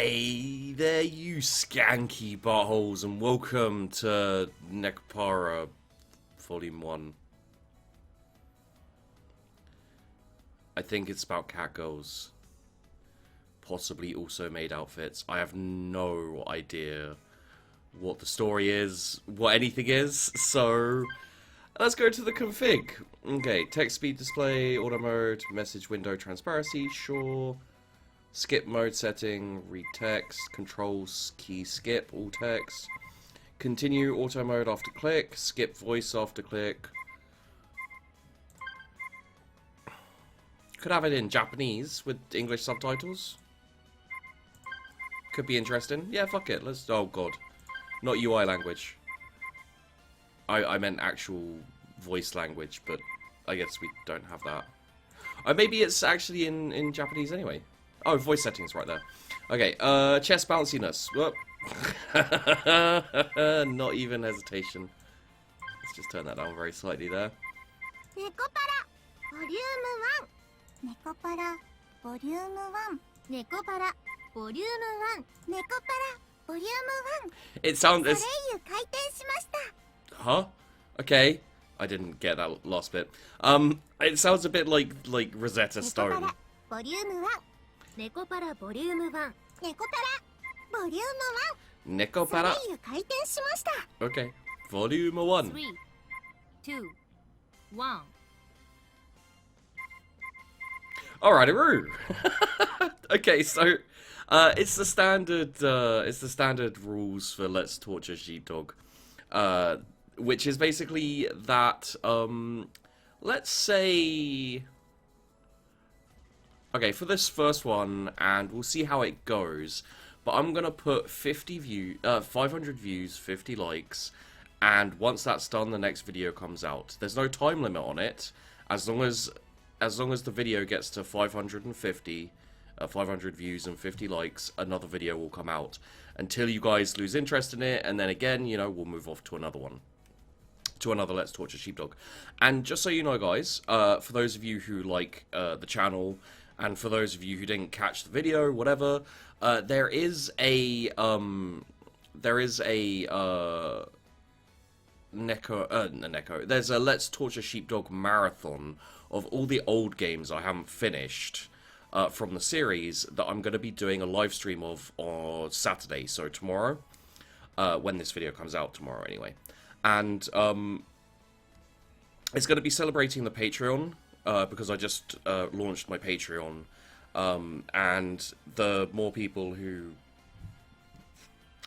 Hey there, you skanky buttholes, and welcome to Nekopara Volume 1. I think it's about catgirls. Possibly also made outfits. I have no idea what the story is, what anything is, so let's go to the config. Okay, text speed display, auto mode, message window transparency, sure. Skip mode setting, read text, controls key skip, all text. Continue auto mode after click, skip voice after click. Could have it in Japanese with English subtitles. Could be interesting. Yeah, fuck it. Let's. Oh god, not UI language. I meant actual voice language, but I guess we don't have that. Maybe it's actually in Japanese anyway. Oh, voice settings right there. Okay, chest bounciness. Whoop. Not even hesitation. Let's just turn that down very slightly there. Nekopara Volume 1 Nekopara Volume 1 Nekopara Volume 1 Nekopara Volume 1 It sounds... Soleil 開店しました Huh? Okay. I didn't get that last bit. It sounds a bit like Rosetta Stone. Nekopara Volume 1 Nekopara Volume 1 Nekopara Volume 1 Nekopara. ソレイユ開店しました Okay. Volume 1. 3 2 1 Alrighty-roo. Okay, so it's the standard rules for Let's Torture Sheepdog, which is basically that let's say, okay, for this first one, and we'll see how it goes, but I'm gonna put 500 views, 50 likes, and once that's done, the next video comes out. There's no time limit on it, as long as the video gets to 550, 500 views and 50 likes, another video will come out. Until you guys lose interest in it, and then again, you know, we'll move off to another one. To another Let's Torture Sheepdog. And just so you know, guys, for those of you who like the channel, and for those of you who didn't catch the video, whatever, there's a Let's Torture Sheepdog marathon of all the old games I haven't finished from the series that I'm going to be doing a live stream of on Saturday, so tomorrow, when this video comes out tomorrow anyway. And it's going to be celebrating the Patreon, because I just launched my Patreon, and the more people who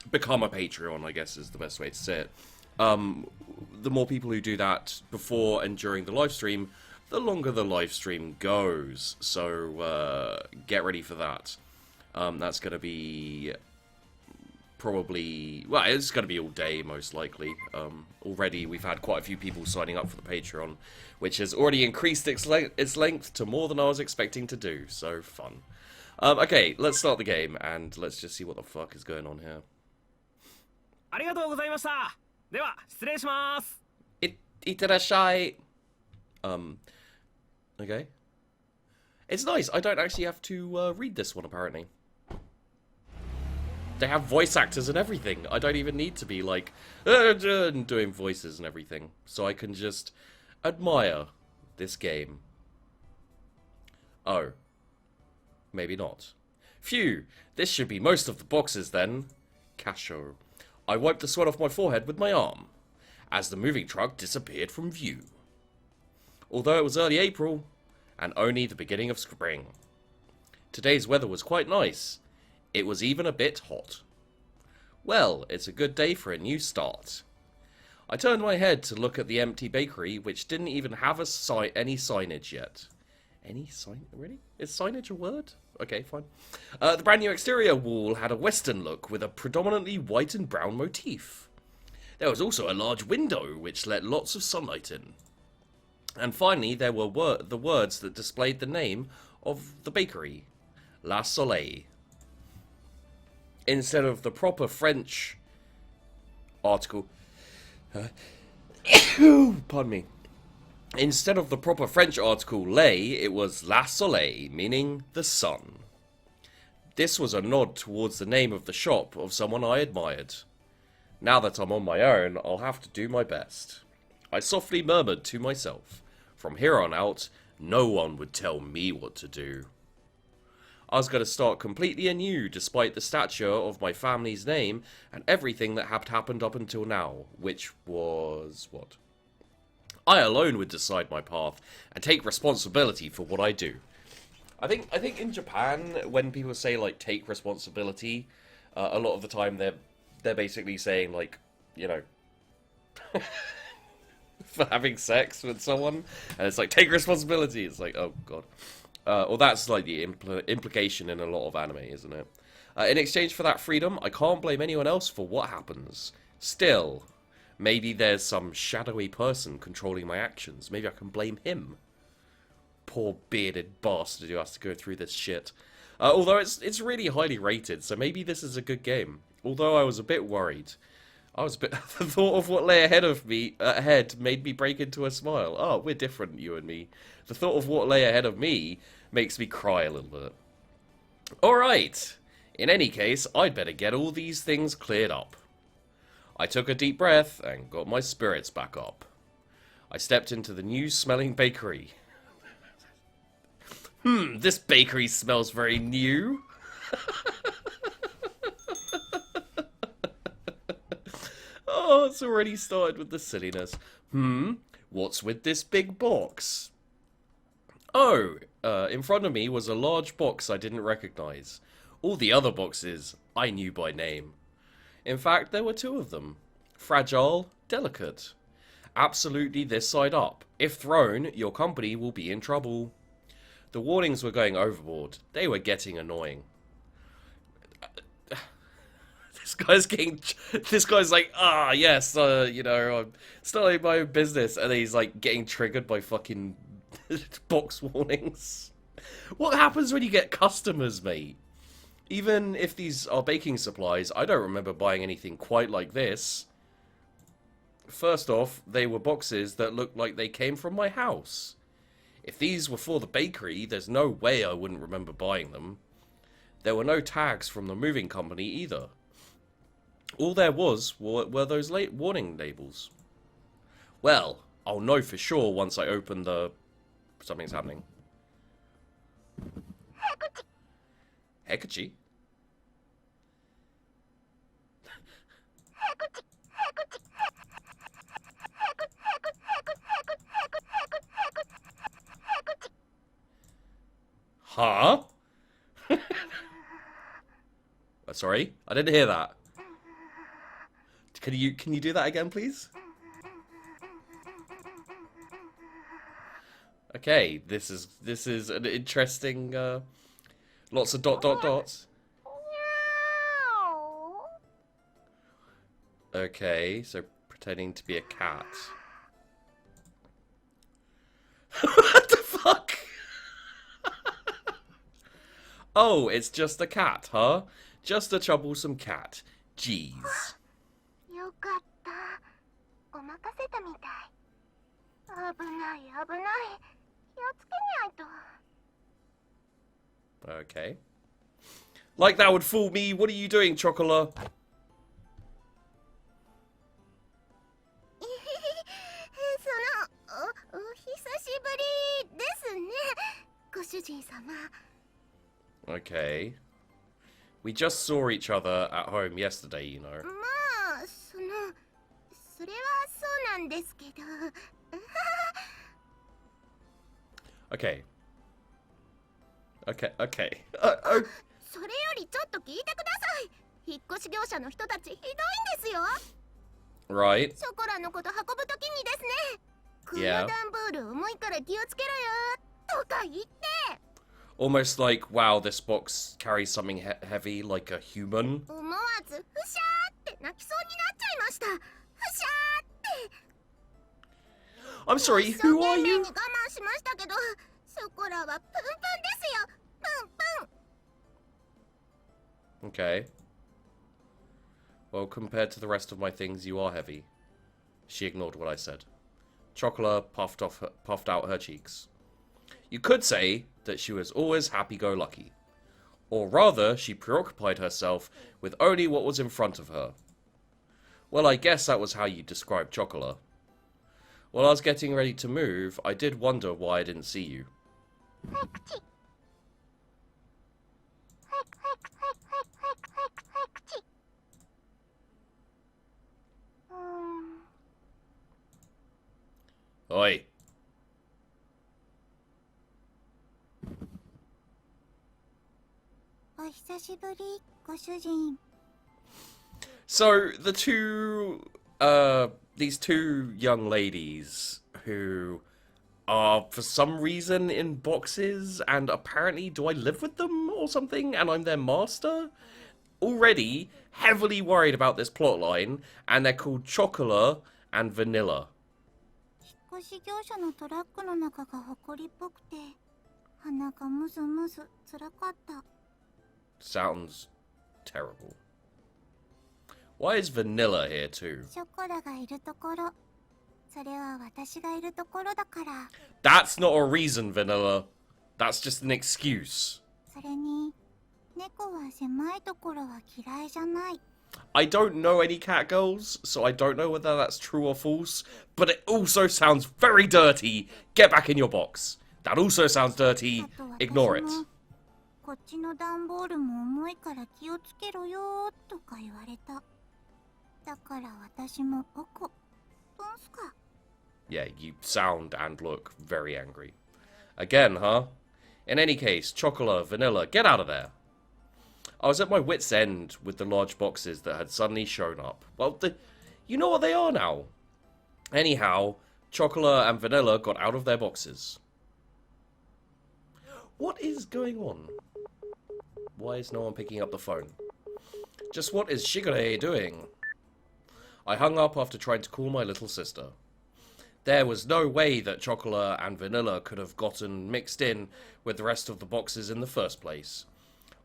become a Patreon, I guess is the best way to say it, the more people who do that before and during the live stream, the longer the live stream goes. So get ready for that. That's going to be probably, well, it's going to be all day most likely. Already we've had quite a few people signing up for the Patreon, which has already increased its length to more than I was expecting to do. So fun. Okay, let's start the game and let's just see what the fuck is going on here. ありがとうございました。では失礼します。Itterashai. Okay. It's nice. I don't actually have to read this one, apparently. They have voice actors and everything. I don't even need to be like doing voices and everything. So I can just admire this game. Oh. Maybe not. Phew. This should be most of the boxes then. Kashou. I wiped the sweat off my forehead with my arm as the moving truck disappeared from view. Although it was early April and only the beginning of spring. Today's weather was quite nice. It was even a bit hot. Well, it's a good day for a new start. I turned my head to look at the empty bakery, which didn't even have any signage yet. Any sign? Really? Is signage a word? Okay, fine. The brand new exterior wall had a western look with a predominantly white and brown motif. There was also a large window which let lots of sunlight in. And finally, there were the words that displayed the name of the bakery, La Soleil. Instead of the proper French article... pardon me. Instead of the proper French article, lait, it was La Soleil, meaning the sun. This was a nod towards the name of the shop of someone I admired. Now that I'm on my own, I'll have to do my best. I softly murmured to myself. From here on out, no one would tell me what to do. I was going to start completely anew despite the stature of my family's name and everything that had happened up until now, which was what? I alone would decide my path and take responsibility for what I do. I think in Japan, when people say like take responsibility, a lot of the time they're basically saying like, you know, for having sex with someone, and it's like take responsibility. It's like, oh god. Or that's like the implication in a lot of anime, isn't it? In exchange for that freedom, I can't blame anyone else for what happens. Still, maybe there's some shadowy person controlling my actions. Maybe I can blame him. Poor bearded bastard who has to go through this shit. Although it's really highly rated, so maybe this is a good game. Although I was a bit worried. The thought of what lay ahead made me break into a smile. Oh, we're different, you and me. The thought of what lay ahead of me makes me cry a little bit. Alright. In any case, I'd better get all these things cleared up. I took a deep breath and got my spirits back up. I stepped into the new-smelling bakery. This bakery smells very new. Oh, it's already started with the silliness. What's with this big box? Oh, in front of me was a large box I didn't recognize. All the other boxes I knew by name. In fact, there were two of them. Fragile, delicate. Absolutely this side up. If thrown, your company will be in trouble. The warnings were going overboard. They were getting annoying. This guy's like, yes, you know, I'm starting my own business, and he's like getting triggered by fucking box warnings. What happens when you get customers, mate? Even if these are baking supplies, I don't remember buying anything quite like this. First off, they were boxes that looked like they came from my house. If these were for the bakery, there's no way I wouldn't remember buying them. There were no tags from the moving company either. All there were those late warning labels. Well, I'll know for sure once I open the... Something's happening. Hekuchi? Huh? Sorry, I didn't hear that. Can you do that again, please? Okay, this is an interesting lots of dots. Okay, so pretending to be a cat. What the fuck? Oh, it's just a cat, huh? Just a troublesome cat. Jeez. Okay. Like that would fool me. What are you doing, Chocola? ご主人様。 Okay. We just saw each other at home yesterday, you know. まあ、それはそうなんですけど。Okay. Okay. それよりちょっと聞いてください。引っ越し業者の人たちひどいんですよ。 Right. ショコラのこと運ぶときにですね。この Yeah. 段ボール重いから気をつけろよとか言って。 Almost like, wow, this box carries something heavy, like a human. 思わずふしゃーって泣きそうになっちゃいました。ふしゃーって。 I'm sorry, who are 一生懸命 you? に我慢しましたけど、ショコラはプンプンですよ。プンプン。 Okay. Well, compared to the rest of my things, you are heavy. She ignored what I said. Chocola puffed out her cheeks. You could say that she was always happy-go-lucky. Or rather, she preoccupied herself with only what was in front of her. Well, I guess that was how you describe Chocola. While I was getting ready to move, I did wonder why I didn't see you. Oi. So, these two young ladies who are, for some reason, in boxes, and apparently, do I live with them or something, and I'm their master? Already heavily worried about this plotline, and they're called Chocola and Vanilla. Sounds terrible. Why is Vanilla here too? That's not a reason, Vanilla. That's just an excuse. I don't know any catgirls, so I don't know whether that's true or false, but it also sounds very dirty. Get back in your box. That also sounds dirty. Ignore it. Yeah, you sound and look very angry. Again, huh? In any case, Chocola, Vanilla, get out of there. I was at my wit's end with the large boxes that had suddenly shown up. Well, you know what they are now. Anyhow, Chocola and Vanilla got out of their boxes. What is going on? Why is no one picking up the phone? Just what is Shigure doing? I hung up after trying to call my little sister. There was no way that Chocola and Vanilla could have gotten mixed in with the rest of the boxes in the first place.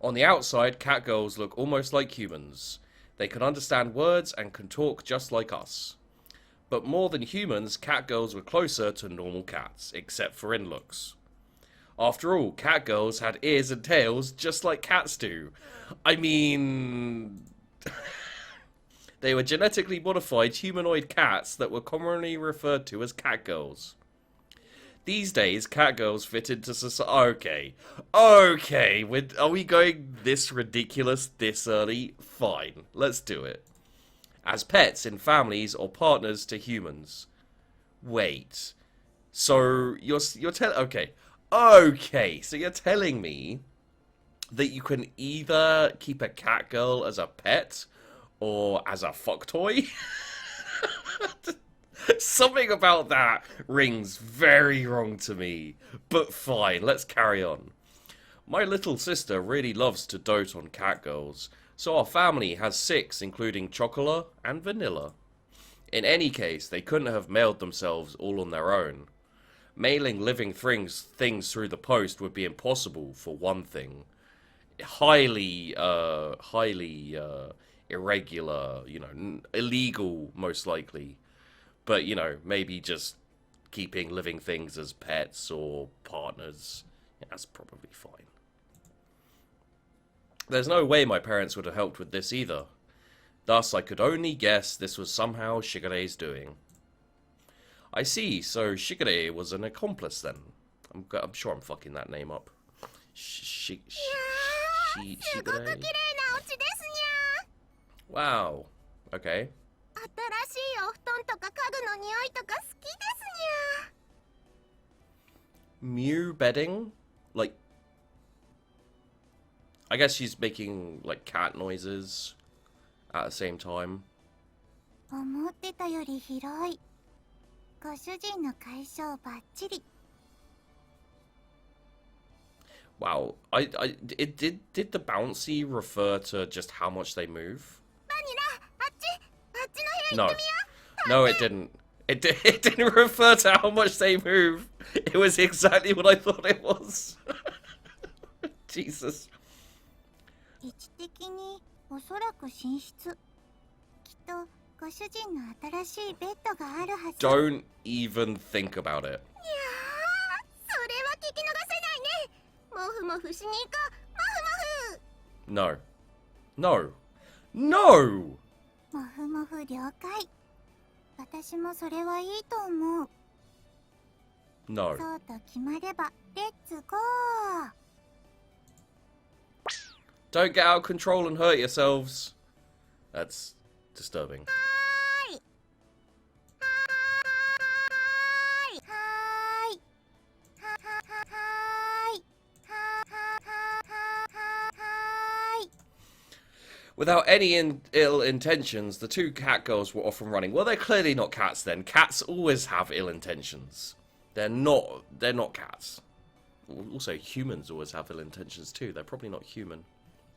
On the outside, catgirls look almost like humans. They can understand words and can talk just like us. But more than humans, catgirls were closer to normal cats, except for in looks. After all, catgirls had ears and tails just like cats do. I mean... They were genetically modified humanoid cats that were commonly referred to as catgirls. These days, catgirls fit into society. Okay, are we going this ridiculous this early? Fine, let's do it. As pets in families or partners to humans. Wait, so you're okay, so you're telling me that you can either keep a catgirl as a pet or as a fuck toy? Something about that rings very wrong to me. But fine, let's carry on. My little sister really loves to dote on catgirls, so our family has 6, including Chocola and Vanilla. In any case, they couldn't have mailed themselves all on their own. Mailing living things through the post would be impossible, for one thing. Highly irregular, illegal, most likely. But, maybe just keeping living things as pets or partners, that's probably fine. There's no way my parents would have helped with this either. Thus, I could only guess this was somehow Shigure's doing. I see, so Shigure was an accomplice then. I'm sure I'm fucking that name up. Shigure? Wow. Okay. Mew bedding? Like... I guess she's making, like, cat noises at the same time. Wow. Did the bouncy refer to just how much they move? No. No, it didn't. It didn't refer to how much they move. It was exactly what I thought it was. Jesus. Don't even think about it. No. No. No! もふもふ了解。私もそれはいいと思う。 No. そうと決まれば、レッツゴー。 Don't get out of control and hurt yourselves. That's disturbing. はーい。はーい。はーい。はーい。 Without any ill intentions, the two cat girls were off and running. Well, they're clearly not cats then. Cats always have ill intentions. They're not cats. Also, humans always have ill intentions too. They're probably not human.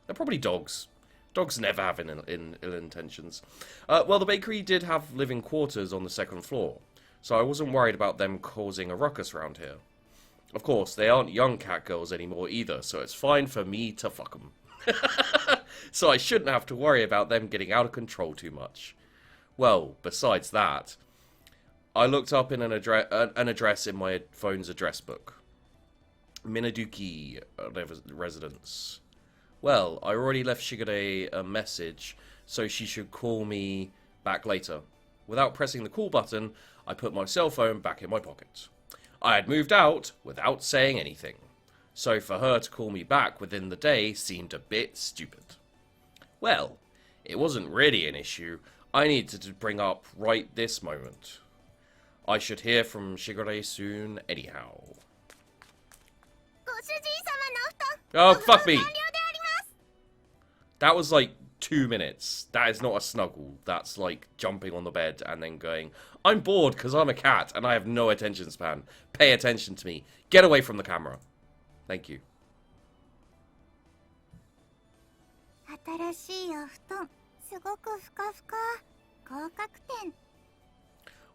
They're probably dogs. Dogs never have ill intentions. Well, the bakery did have living quarters on the second floor, so I wasn't worried about them causing a ruckus around here. Of course, they aren't young cat girls anymore either, so it's fine for me to fuck them. So I shouldn't have to worry about them getting out of control too much. Well, besides that, I looked up in an address in my phone's address book. Minaduki residence. Well, I already left Shigure a message, so she should call me back later. Without pressing the call button, I put my cell phone back in my pocket. I had moved out without saying anything, so for her to call me back within the day seemed a bit stupid. Well, it wasn't really an issue I needed to bring up right this moment. I should hear from Shigure soon anyhow. ご主人様のお布団。 Oh, fuck me! 完了であります。 That was like 2 minutes. That is not a snuggle. That's like jumping on the bed and then going, I'm bored because I'm a cat and I have no attention span. Pay attention to me. Get away from the camera. Thank you. 新しいお布団。すごくふかふか。合格点。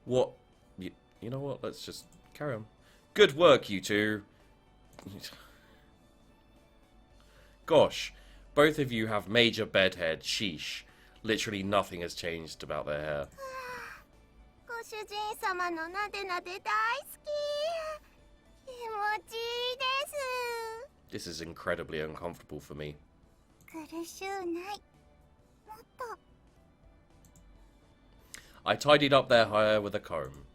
What? You know what? Let's just carry on. Good work, you two. Gosh, both of you have major bedhead. Sheesh. Literally nothing has changed about their hair. ご主人様のなでなで大好き。気持ちいいです。 This is incredibly uncomfortable for me. 苦しゅうない。もっと。 I tidied up their hair with a comb.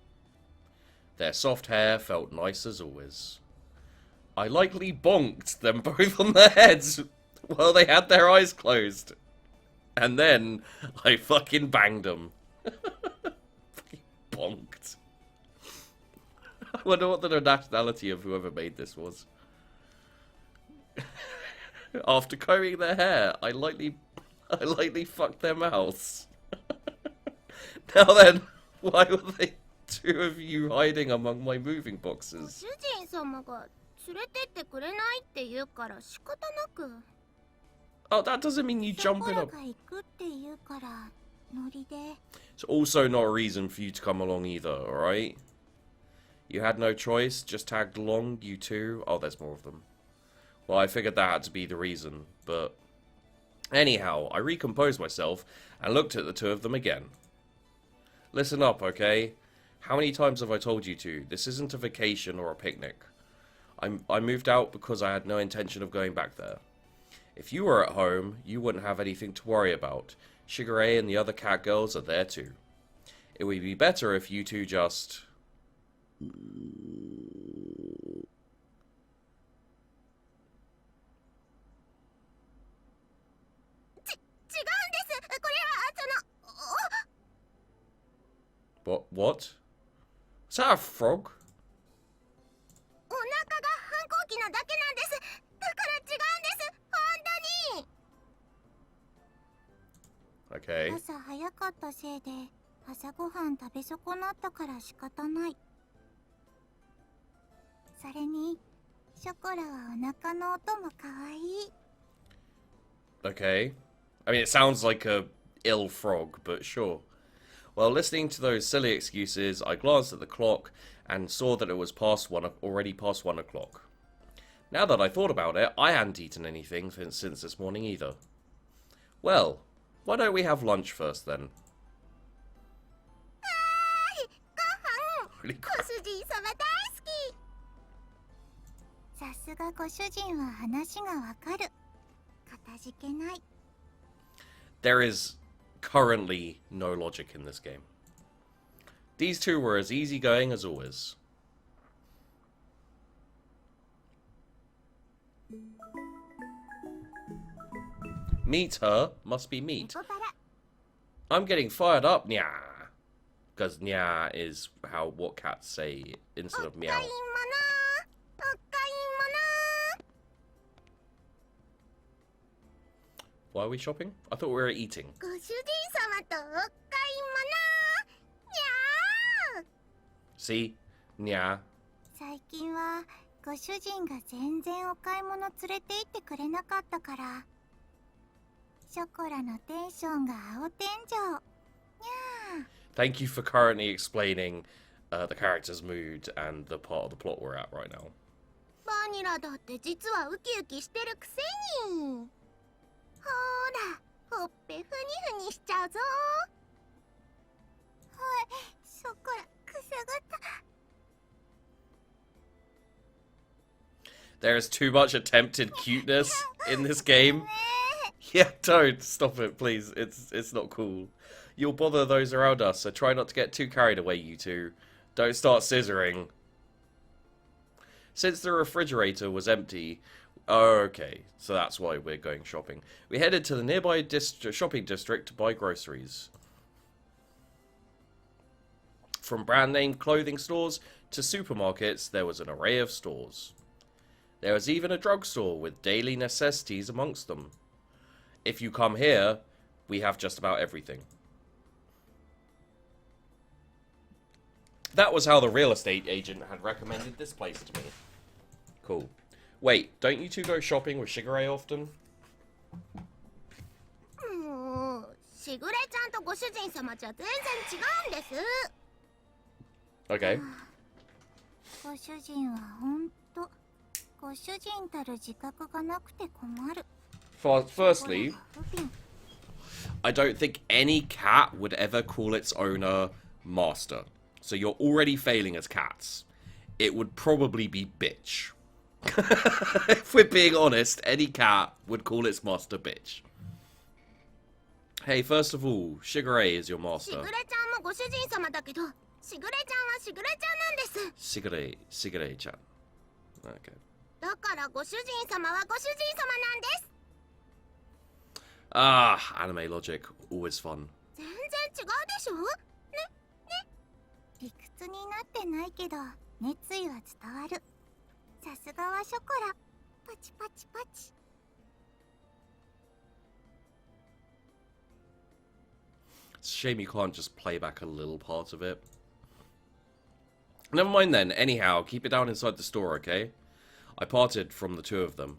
Their soft hair felt nice as always. I lightly bonked them both on their heads while they had their eyes closed. And then I fucking banged them. Fucking bonked. I wonder what the nationality of whoever made this was. After combing their hair, I lightly fucked their mouths. Now then, why were they two of you hiding among my moving ご boxes? 主人様が連れてってくれないって言うから仕方なく。 Oh, that doesn't mean you ショ jump コ in ラ a... が行くって言うからノリで。 It's also not a reason for you to come along either, alright? You had no choice, just tagged along, you two. Oh, there's more of them. Well, I figured that had to be the reason, but... Anyhow, I recomposed myself and looked at the two of them again. Listen up, okay? How many times have I told you to? This isn't a vacation or a picnic. I moved out because I had no intention of going back there. If you were at home, you wouldn't have anything to worry about. Shigure and the other cat girls are there too. It would be better if you two just... 違うんです。これはWhat? Is that a frog? お腹が反抗期なだけなんです。だから違うんです。本当に。 Okay. 朝早かったせいで朝ごはん食べ損なったから仕方ない。それにショコラはお腹の音も可愛い。 Okay. I mean, it sounds like a ill frog, but sure. Well, listening to those silly excuses, I glanced at the clock and saw that it was already past 1 o'clock. Now that I thought about it, I hadn't eaten anything since this morning either. Well, why don't we have lunch first then? ご飯。 Holy ご crap. 主人様大好き。さすがご主人は話がわかる。たじけない。 There is currently no logic in this game. These two were as easygoing as always. Meet her must be meat. ネコパラ I'm getting fired up, nya. Because nya is what cats say instead of お meow. 買い物、お買い Why are we shopping? I thought we were eating. 物、ご主人様とお買い物。にゃー。 See? Nya. 最近はご主人が全然お買い物連れて行ってくれなかったから、ショコラのテンションが青天井。 Thank you for currently explaining the character's mood and the part of the plot we're at right now. バニラだって実はウキウキしてるくせに。ほーら、ほっぺふにふにしちゃうぞ。はい、ショコラくすぐった。 There is too much attempted cuteness in this game. Yeah, don't stop it, please. It's not cool. You'll bother those around us, so try not to get too carried away, you two. Don't start scissoring. Since the refrigerator was empty... Oh, okay, so that's why we're going shopping. We headed to the nearby shopping district to buy groceries. From brand-name clothing stores to supermarkets, there was an array of stores. There was even a drugstore with daily necessities amongst them. If you come here, we have just about everything. That was how the real estate agent had recommended this place to me. Cool. Wait, don't you two go shopping with Shigure often? もう、しぐれちゃんとご主人様じゃ全然違うんです。 Okay. ご主人はほんと、ご主人たる自覚がなくて困る。 Firstly, I don't think any cat would ever call its owner master. So you're already failing as cats. It would probably be bitch. If we're being honest, any cat would call its master bitch. Hey, first of all, Shigure is your し master. ぐれちゃんもご主人様だけど、しぐれちゃんはしぐれちゃんなんです。 Shigure-chan. Okay. だからご主人様はご主人様なんです。 Ah, anime logic. Always fun. 全然違うでしょ。ね、ね。理屈になってないけど、熱意は伝わる。さすがはショコラ。パチパチパチ。 It's a shame you can't just play back a little part of it. Never mind then. Anyhow, keep it down inside the store, okay? I parted from the two of them.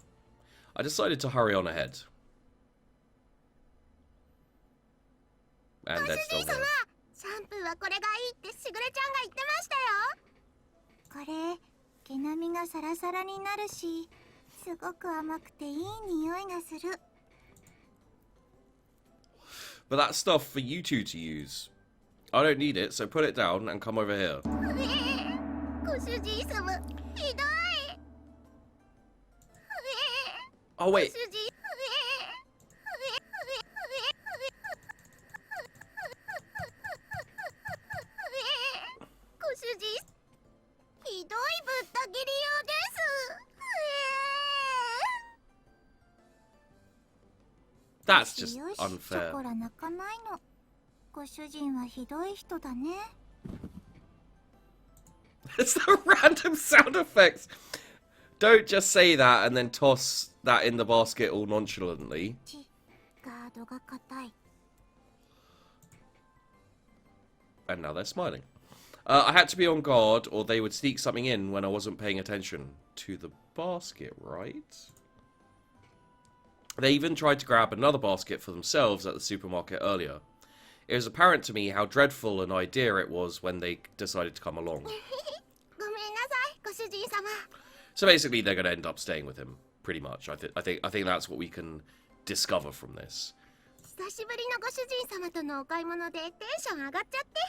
I decided to hurry on ahead. And they're still there. シャンプーはこれがいいってしぐれちゃんが言ってましたよ。これ、毛並みがサラサラになるし、すごく甘くていい匂いがする。 But that's stuff for you two to use. I don't need it, so put it down and come over here. ご主人様、ひどい。 Oh, wait. ご主人、ご主人、ひどいぶった切りようです。 That's just よし、 unfair. ショコラ泣かないの。ご主人はひどい人だね。 It's the random sound effects. Don't just say that and then toss that in the basket all nonchalantly. ガードが硬い。 And now they're smiling. I had to be on guard or they would sneak something in when I wasn't paying attention to the basket, right? They even tried to grab another basket for themselves at the supermarket earlier. It was apparent to me how dreadful an idea it was when they decided to come along. ごめんなさい、ご主人様。 So basically, they're going to end up staying with him, pretty much. I think that's what we can discover from this. 久しぶりのご主人様とのお買い物でテンション上がっちゃって。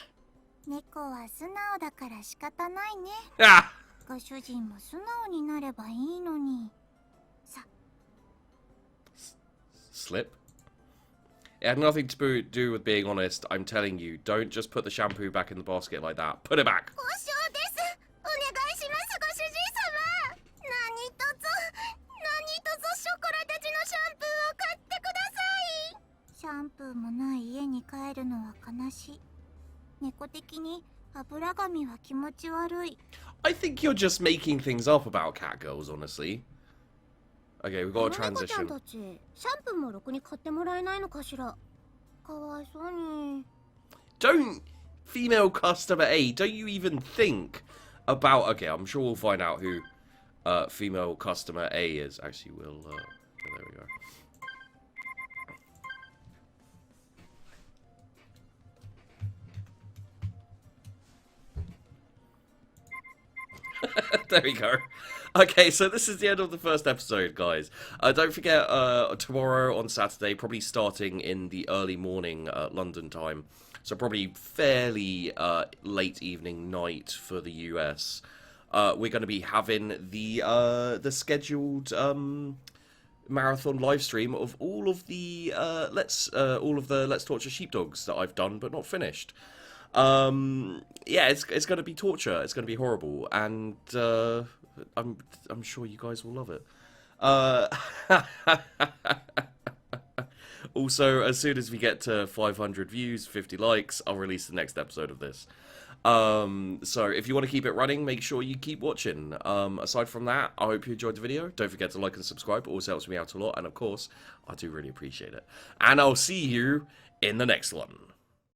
猫は素直だから仕方ないね。 Ah! ご主人も素直になればいいのに。Slip? It had nothing to do with being honest. I'm telling you, don't just put the shampoo back in the basket like that. Put it back. 交渉です。お願いします、ご主人様。何卒ショコラたちのシャンプーを買ってください。シャンプーもない家に帰るのは悲しい。猫的に油髪は気持ち悪い。I think you're just making things up about catgirls, honestly. Okay, we've got a 猫ちゃん transition. たち、シャンプーもろくに買ってもらえないのかしら。かわいそうに。Don't, female customer A, don't you even think about... Okay, I'm sure we'll find out who female customer A is. Actually, we'll... oh, there we go. There we go. Okay, so this is the end of the first episode, guys. Don't forget, tomorrow on Saturday, probably starting in the early morning London time, so probably fairly late evening night for the US. We're going to be having the scheduled marathon live stream of all of the Let's Torture Sheepdogs that I've done but not finished. Yeah, it's going to be torture. It's going to be horrible, and I'm sure you guys will love it. Also, as soon as we get to 500 views, 50 likes, I'll release the next episode of this. So if you want to keep it running, make sure you keep watching. Aside from that, I hope you enjoyed the video. Don't forget to like and subscribe. It always helps me out a lot, and of course, I do really appreciate it. And I'll see you in the next one.